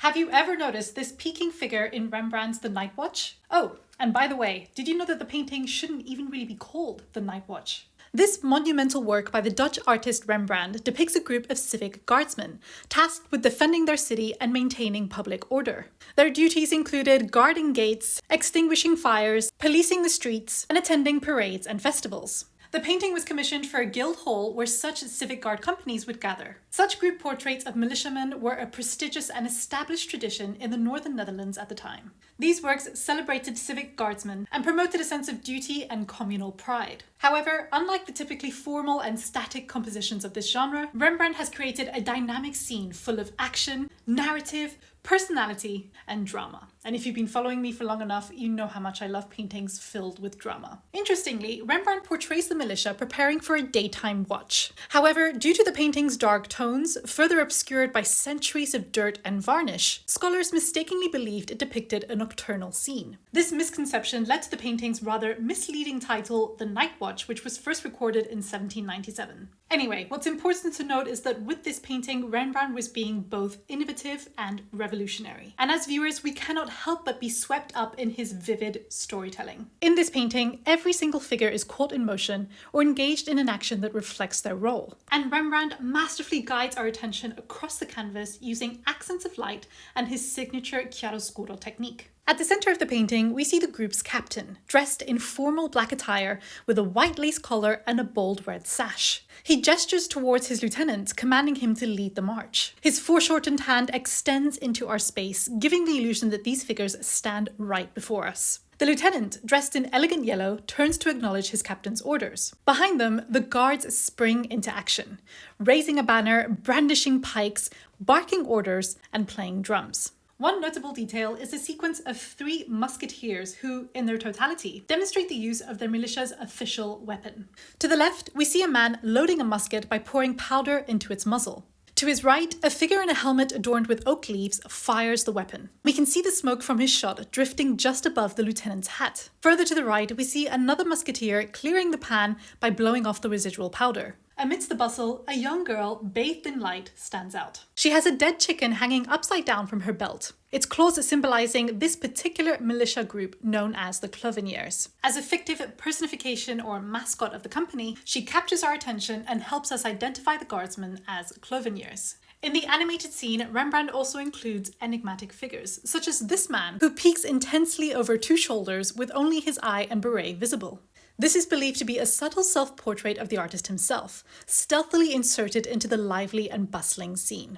Have you ever noticed this peeking figure in Rembrandt's The Night Watch? Oh, and by the way, did you know that the painting shouldn't even really be called The Night Watch? This monumental work by the Dutch artist Rembrandt depicts a group of civic guardsmen, tasked with defending their city and maintaining public order. Their duties included guarding gates, extinguishing fires, policing the streets, and attending parades and festivals. The painting was commissioned for a guild hall where such civic guard companies would gather. Such group portraits of militiamen were a prestigious and established tradition in the northern Netherlands at the time. These works celebrated civic guardsmen and promoted a sense of duty and communal pride. However, unlike the typically formal and static compositions of this genre, Rembrandt has created a dynamic scene full of action, narrative, personality, and drama. And if you've been following me for long enough, you know how much I love paintings filled with drama. Interestingly, Rembrandt portrays the militia preparing for a daytime watch. However, due to the painting's dark tones, further obscured by centuries of dirt and varnish, scholars mistakenly believed it depicted a nocturnal scene. This misconception led to the painting's rather misleading title, The Night Watch, which was first recorded in 1797. Anyway, what's important to note is that with this painting, Rembrandt was being both innovative and revolutionary. And as viewers, we cannot help but be swept up in his vivid storytelling. In this painting, every single figure is caught in motion or engaged in an action that reflects their role. And Rembrandt masterfully guides our attention across the canvas using accents of light and his signature chiaroscuro technique. At the center of the painting, we see the group's captain, dressed in formal black attire with a white lace collar and a bold red sash. He gestures towards his lieutenant, commanding him to lead the march. His foreshortened hand extends into our space, giving the illusion that these figures stand right before us. The lieutenant, dressed in elegant yellow, turns to acknowledge his captain's orders. Behind them, the guards spring into action, raising a banner, brandishing pikes, barking orders, and playing drums. One notable detail is the sequence of 3 musketeers who, in their totality, demonstrate the use of their militia's official weapon. To the left, we see a man loading a musket by pouring powder into its muzzle. To his right, a figure in a helmet adorned with oak leaves fires the weapon. We can see the smoke from his shot drifting just above the lieutenant's hat. Further to the right, we see another musketeer clearing the pan by blowing off the residual powder. Amidst the bustle, a young girl, bathed in light, stands out. She has a dead chicken hanging upside down from her belt, its claws symbolizing this particular militia group known as the Cloveniers. As a fictive personification or mascot of the company, she captures our attention and helps us identify the guardsmen as Cloveniers. In the animated scene, Rembrandt also includes enigmatic figures, such as this man, who peeks intensely over 2 shoulders with only his eye and beret visible. This is believed to be a subtle self-portrait of the artist himself, stealthily inserted into the lively and bustling scene.